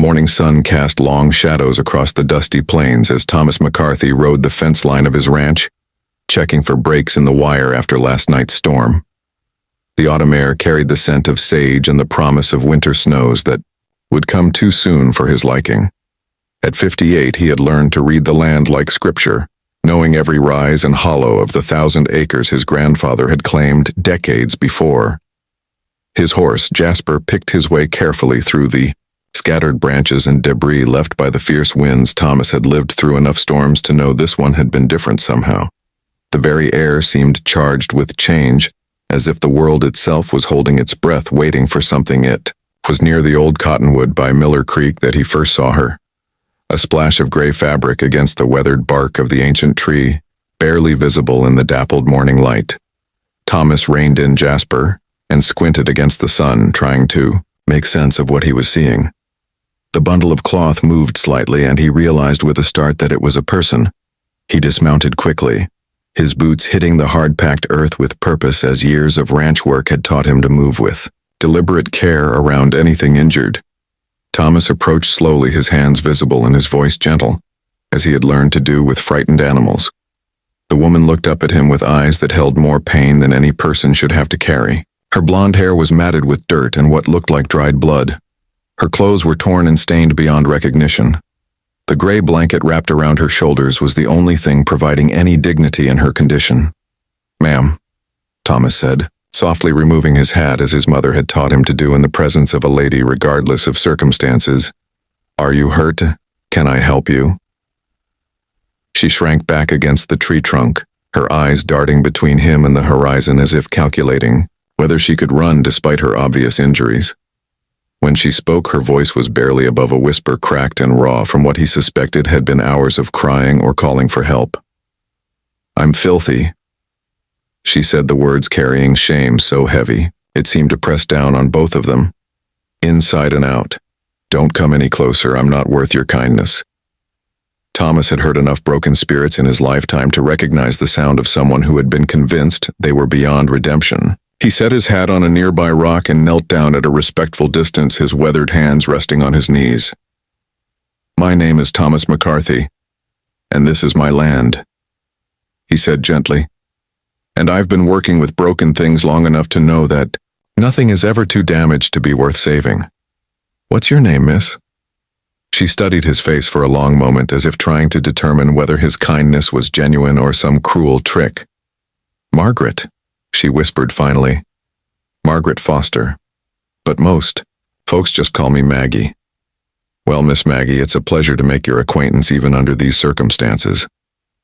morning sun cast long shadows across the dusty plains as Thomas McCarthy rode the fence line of his ranch, checking for breaks in the wire after last night's storm. The autumn air carried the scent of sage and the promise of winter snows that would come too soon for his liking. At 58, he had learned to read the land like scripture, knowing every rise and hollow of the 1,000 acres his grandfather had claimed decades before. His horse, Jasper, picked his way carefully through the scattered branches and debris left by the fierce winds. Thomas had lived through enough storms to know this one had been different somehow. The very air seemed charged with change, as if the world itself was holding its breath waiting for something. It was near the old cottonwood by Miller Creek that he first saw her. A splash of gray fabric against the weathered bark of the ancient tree, barely visible in the dappled morning light. Thomas reined in Jasper and squinted against the sun, trying to make sense of what he was seeing. The bundle of cloth moved slightly, and he realized with a start that it was a person. He dismounted quickly, his boots hitting the hard-packed earth with purpose as years of ranch work had taught him to move with deliberate care around anything injured. Thomas approached slowly, his hands visible and his voice gentle, as he had learned to do with frightened animals. The woman looked up at him with eyes that held more pain than any person should have to carry. Her blonde hair was matted with dirt and what looked like dried blood. Her clothes were torn and stained beyond recognition. The gray blanket wrapped around her shoulders was the only thing providing any dignity in her condition. "Ma'am," Thomas said, softly removing his hat as his mother had taught him to do in the presence of a lady regardless of circumstances. "Are you hurt? Can I help you?" She shrank back against the tree trunk, her eyes darting between him and the horizon as if calculating whether she could run despite her obvious injuries. When she spoke, her voice was barely above a whisper, cracked and raw from what he suspected had been hours of crying or calling for help. "I'm filthy." She said the words carrying shame so heavy, it seemed to press down on both of them. "Inside and out. Don't come any closer, I'm not worth your kindness." Thomas had heard enough broken spirits in his lifetime to recognize the sound of someone who had been convinced they were beyond redemption. He set his hat on a nearby rock and knelt down at a respectful distance, his weathered hands resting on his knees. "My name is Thomas McCarthy, and this is my land," he said gently. "And I've been working with broken things long enough to know that nothing is ever too damaged to be worth saving. What's your name, miss?" She studied his face for a long moment, as if trying to determine whether his kindness was genuine or some cruel trick. "Margaret," she whispered finally. "Margaret Foster. But most folks just call me Maggie." "Well, Miss Maggie, it's a pleasure to make your acquaintance even under these circumstances,"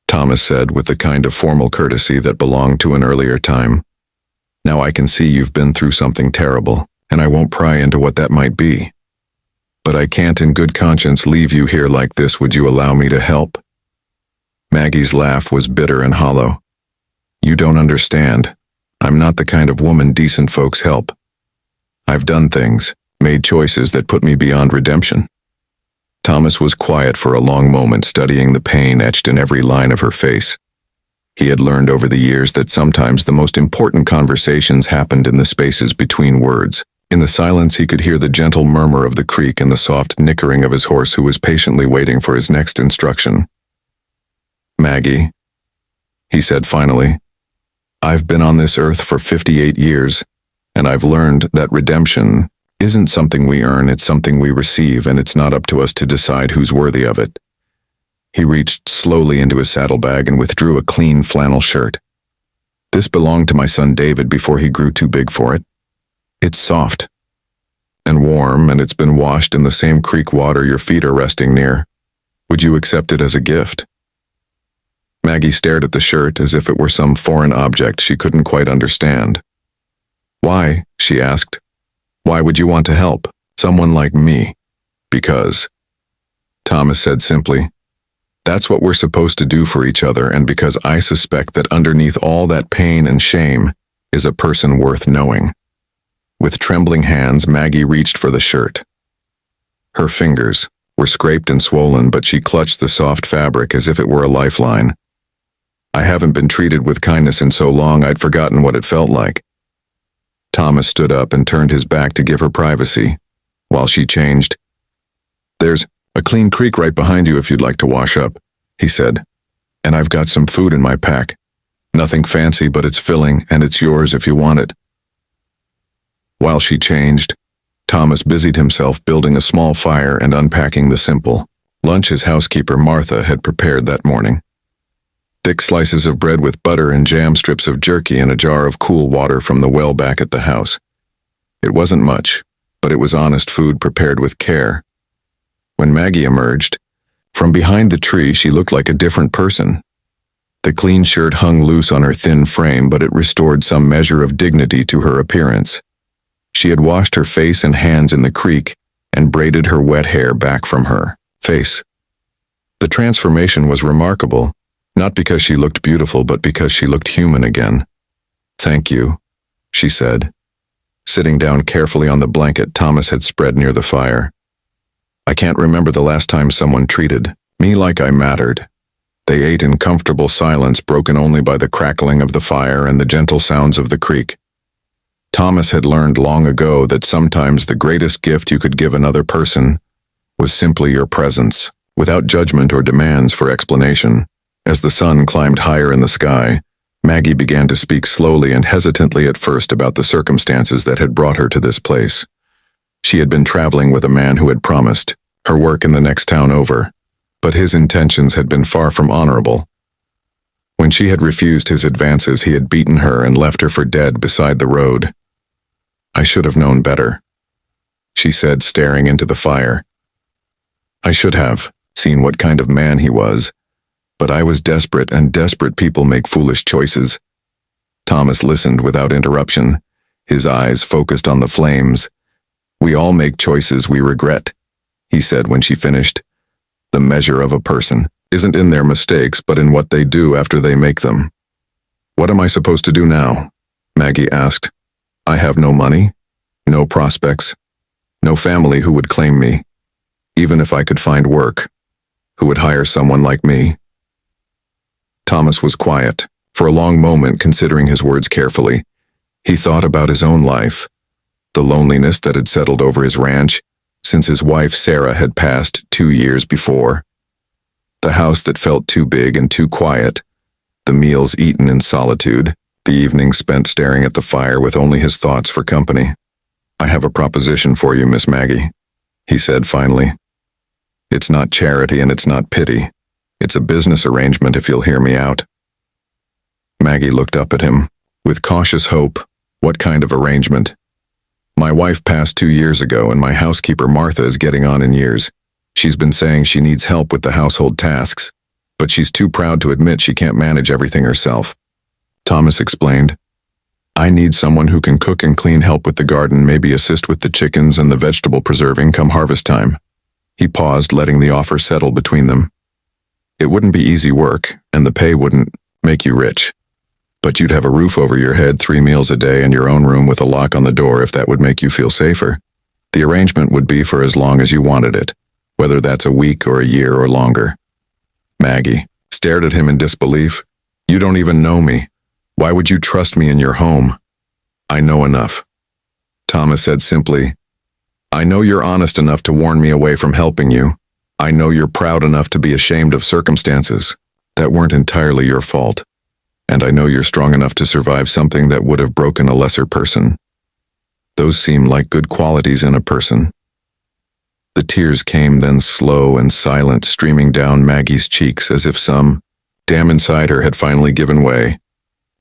Thomas said with the kind of formal courtesy that belonged to an earlier time. "Now I can see you've been through something terrible, and I won't pry into what that might be. But I can't in good conscience leave you here like this. Would you allow me to help?" Maggie's laugh was bitter and hollow. "You don't understand. I'm not the kind of woman decent folks help. I've done things, made choices that put me beyond redemption." Thomas was quiet for a long moment, studying the pain etched in every line of her face. He had learned over the years that sometimes the most important conversations happened in the spaces between words. In the silence, he could hear the gentle murmur of the creek and the soft nickering of his horse, who was patiently waiting for his next instruction. "Maggie," he said finally, "I've been on this earth for 58 years, and I've learned that redemption isn't something we earn, it's something we receive, and it's not up to us to decide who's worthy of it." He reached slowly into his saddlebag and withdrew a clean flannel shirt. "This belonged to my son David before he grew too big for it. It's soft and warm, and it's been washed in the same creek water your feet are resting near. Would you accept it as a gift?" Maggie stared at the shirt as if it were some foreign object she couldn't quite understand. "Why?" she asked. "Why would you want to help someone like me?" "Because," Thomas said simply, "that's what we're supposed to do for each other, and because I suspect that underneath all that pain and shame is a person worth knowing." With trembling hands, Maggie reached for the shirt. Her fingers were scraped and swollen, but she clutched the soft fabric as if it were a lifeline. "I haven't been treated with kindness in so long, I'd forgotten what it felt like." Thomas stood up and turned his back to give her privacy, while she changed. "There's a clean creek right behind you if you'd like to wash up," he said. "And I've got some food in my pack. Nothing fancy, but it's filling, and it's yours if you want it." While she changed, Thomas busied himself building a small fire and unpacking the simple lunch his housekeeper Martha had prepared that morning. Thick slices of bread with butter and jam, strips of jerky, and a jar of cool water from the well back at the house. It wasn't much, but it was honest food prepared with care. When Maggie emerged, from behind the tree she looked like a different person. The clean shirt hung loose on her thin frame, but it restored some measure of dignity to her appearance. She had washed her face and hands in the creek and braided her wet hair back from her face. The transformation was remarkable, not because she looked beautiful, but because she looked human again. "Thank you," she said, sitting down carefully on the blanket Thomas had spread near the fire. "I can't remember the last time someone treated me like I mattered." They ate in comfortable silence, broken only by the crackling of the fire and the gentle sounds of the creek. Thomas had learned long ago that sometimes the greatest gift you could give another person was simply your presence, without judgment or demands for explanation. As the sun climbed higher in the sky, Maggie began to speak slowly and hesitantly at first about the circumstances that had brought her to this place. She had been traveling with a man who had promised her work in the next town over, but his intentions had been far from honorable. When she had refused his advances, he had beaten her and left her for dead beside the road. "I should have known better," she said, staring into the fire. "I should have seen what kind of man he was. But I was desperate, and desperate people make foolish choices." Thomas listened without interruption, his eyes focused on the flames. "We all make choices we regret," he said when she finished. "The measure of a person isn't in their mistakes, but in what they do after they make them." "What am I supposed to do now?" Maggie asked. "I have no money, no prospects, no family who would claim me. Even if I could find work, who would hire someone like me?" Thomas was quiet, for a long moment, considering his words carefully. He thought about his own life, the loneliness that had settled over his ranch since his wife Sarah had passed 2 years before, the house that felt too big and too quiet, the meals eaten in solitude, the evenings spent staring at the fire with only his thoughts for company. "I have a proposition for you, Miss Maggie," he said finally. "It's not charity and it's not pity. It's a business arrangement, if you'll hear me out." Maggie looked up at him with cautious hope. "What kind of arrangement?" "My wife passed 2 years ago, and my housekeeper Martha is getting on in years. She's been saying she needs help with the household tasks, but she's too proud to admit she can't manage everything herself." Thomas explained. "I need someone who can cook and clean, help with the garden, maybe assist with the chickens and the vegetable preserving come harvest time." He paused, letting the offer settle between them. "It wouldn't be easy work, and the pay wouldn't make you rich. But you'd have a roof over your head, 3 meals a day, and your own room with a lock on the door if that would make you feel safer. The arrangement would be for as long as you wanted it, whether that's a week or a year or longer." Maggie stared at him in disbelief. "You don't even know me. Why would you trust me in your home?" "I know enough," Thomas said simply. "I know you're honest enough to warn me away from helping you. I know you're proud enough to be ashamed of circumstances that weren't entirely your fault. And I know you're strong enough to survive something that would have broken a lesser person. Those seem like good qualities in a person." The tears came, then slow and silent, streaming down Maggie's cheeks as if some dam inside her had finally given way.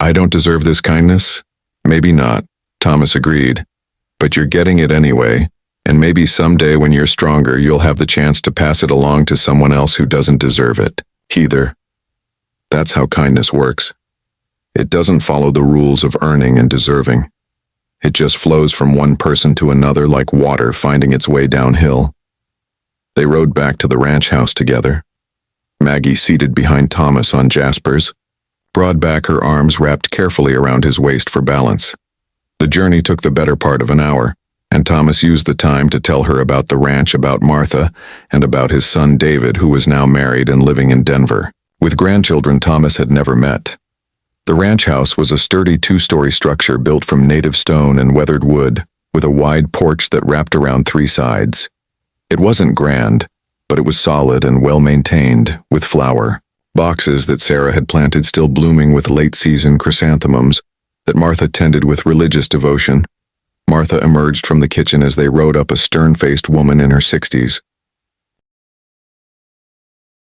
"I don't deserve this kindness?" "Maybe not," Thomas agreed. "But you're getting it anyway. And maybe someday when you're stronger, you'll have the chance to pass it along to someone else who doesn't deserve it either. That's how kindness works. It doesn't follow the rules of earning and deserving. It just flows from one person to another like water finding its way downhill." They rode back to the ranch house together. Maggie seated behind Thomas on Jasper's, broad back, her arms wrapped carefully around his waist for balance. The journey took the better part of an hour, and Thomas used the time to tell her about the ranch, about Martha, and about his son David, who was now married and living in Denver, with grandchildren Thomas had never met. The ranch house was a sturdy 2-story structure built from native stone and weathered wood, with a wide porch that wrapped around 3 sides. It wasn't grand, but it was solid and well-maintained, with flower. Boxes that Sarah had planted still blooming with late-season chrysanthemums that Martha tended with religious devotion. Martha emerged from the kitchen as they rode up a stern-faced woman in her 60s.